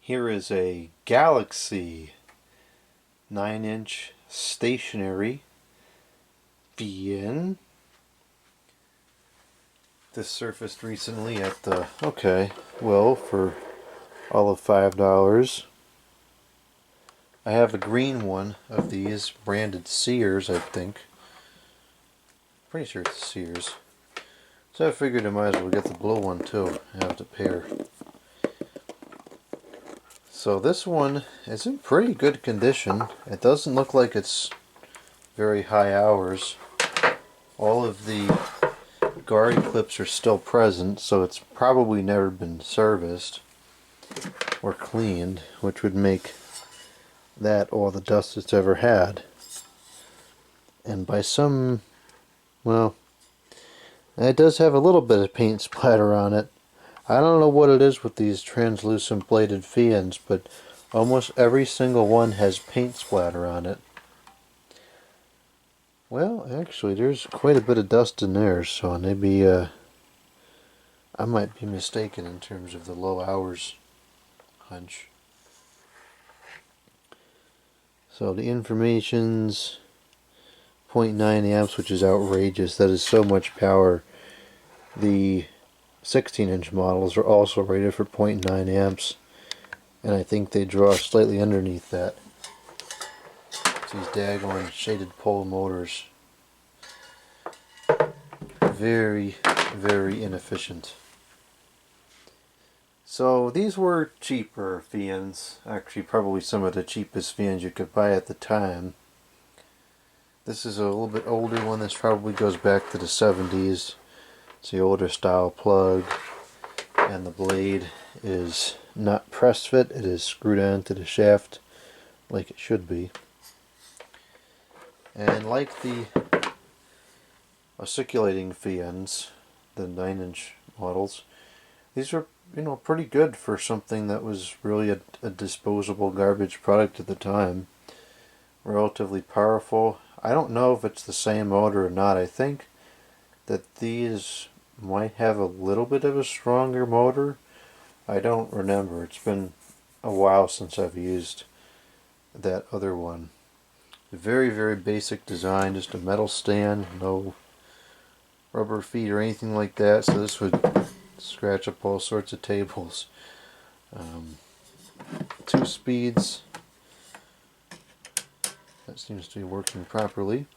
Here is a Galaxy 9-inch stationary Fian. This surfaced recently at the, for all of $5. I have a green one of these, branded Sears, I think. Pretty sure it's Sears. So I figured I might as well get the blue one too. I have the pair. So this one is in pretty good condition. It doesn't look like it's very high hours. All of the guard clips are still present, so it's probably never been serviced or cleaned, which would make that all the dust it's ever had. And by some, well, it does have a little bit of paint splatter on it. I don't know what it is with these translucent bladed Fians, but almost every single one has paint splatter on it. Well, actually, there's quite a bit of dust in there, so maybe I might be mistaken in terms of the low hours hunch. So the information's 0.9 amps, which is outrageous. That is so much power. The 16-inch models are also rated for 0.9 amps, and I think they draw slightly underneath that. These daggone shaded pole motors. Very, very inefficient. So these were cheaper Fians. Actually, probably some of the cheapest Fians you could buy at the time. This is a little bit older one. This probably goes back to the 70s. It's the older style plug, and the blade is not press fit. It is screwed onto the shaft like it should be. And like the articulating Fians, the 9-inch models, these are, pretty good for something that was really a disposable garbage product at the time. Relatively powerful. I don't know if it's the same motor or not. I think that these might have a little bit of a stronger motor. I don't remember. It's been a while since I've used that other one. Very, very basic design, just a metal stand, no rubber feet or anything like that, so this would scratch up all sorts of tables. 2 speeds. That seems to be working properly.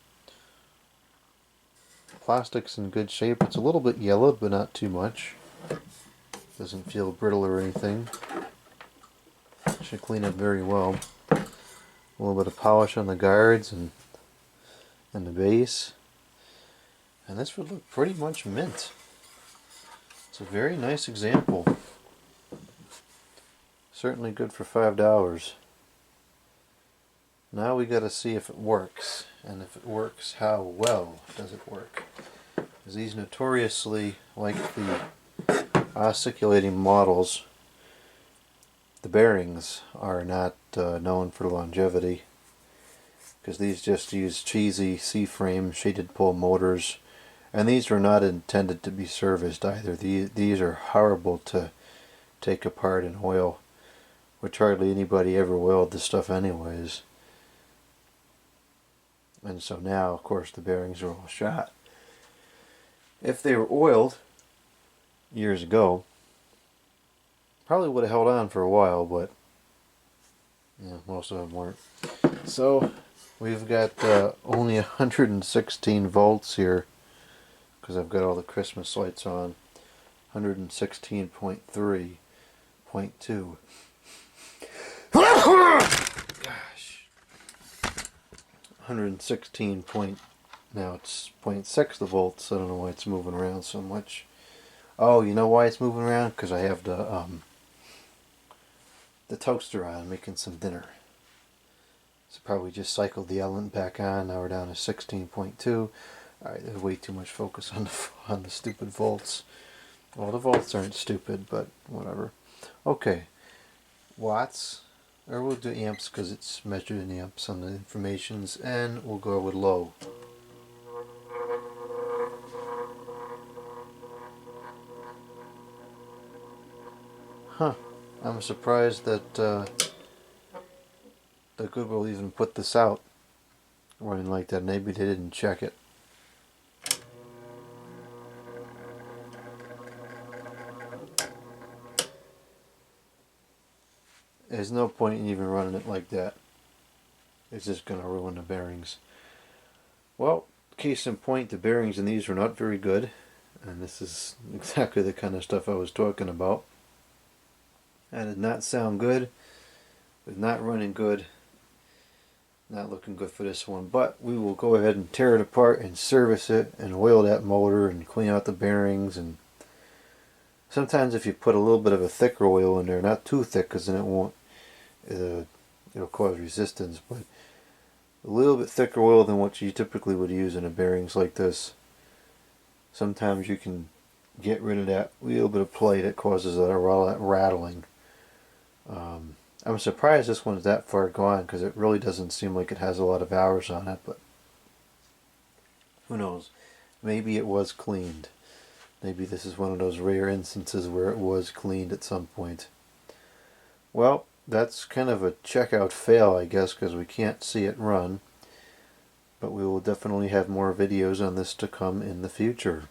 Plastic's in good shape. It's a little bit yellowed, but not too much. Doesn't feel brittle or anything. Should clean up very well. A little bit of polish on the guards and the base. And this would look pretty much mint. It's a very nice example. Certainly good for $5. Now we gotta see if it works. And if it works, how well does it work? Because these notoriously, like the articulating models, the bearings are not known for longevity. Because these just use cheesy C-frame shaded pole motors. And these are not intended to be serviced either. These are horrible to take apart in oil, which hardly anybody ever oiled this stuff anyways. And so now, of course, the bearings are all shot. If they were oiled years ago, probably would have held on for a while, but most of them weren't. So we've got only 116 volts here, because I've got all the Christmas lights on. 116.3.2. Gosh. 116 point, now it's 0.6 the volts. I don't know why it's moving around so much. Oh, you know why it's moving around? Because I have the toaster on, making some dinner. So probably just cycled the element back on. Now we're down to 16.2. Alright, there's way too much focus on the stupid volts. Well, the volts aren't stupid, but whatever. Okay, watts, or we'll do amps because it's measured in amps on the informations, and we'll go with low. Huh, I'm surprised that the Goodwill even put this out running like that. Maybe they didn't check it. There's no point in even running it like that. It's just going to ruin the bearings. Well, case in point, the bearings in these were not very good. And this is exactly the kind of stuff I was talking about. That did not sound good. It was not running good. Not looking good for this one. But we will go ahead and tear it apart and service it and oil that motor and clean out the bearings. And sometimes if you put a little bit of a thicker oil in there, not too thick because then it won't, it'll cause resistance, but a little bit thicker oil than what you typically would use in a bearings like this. Sometimes you can get rid of that little bit of play that causes a rattling. I'm surprised this one's that far gone because it really doesn't seem like it has a lot of hours on it, but who knows? Maybe it was cleaned. Maybe this is one of those rare instances where it was cleaned at some point. Well, that's kind of a checkout fail, I guess, because we can't see it run. But we will definitely have more videos on this to come in the future.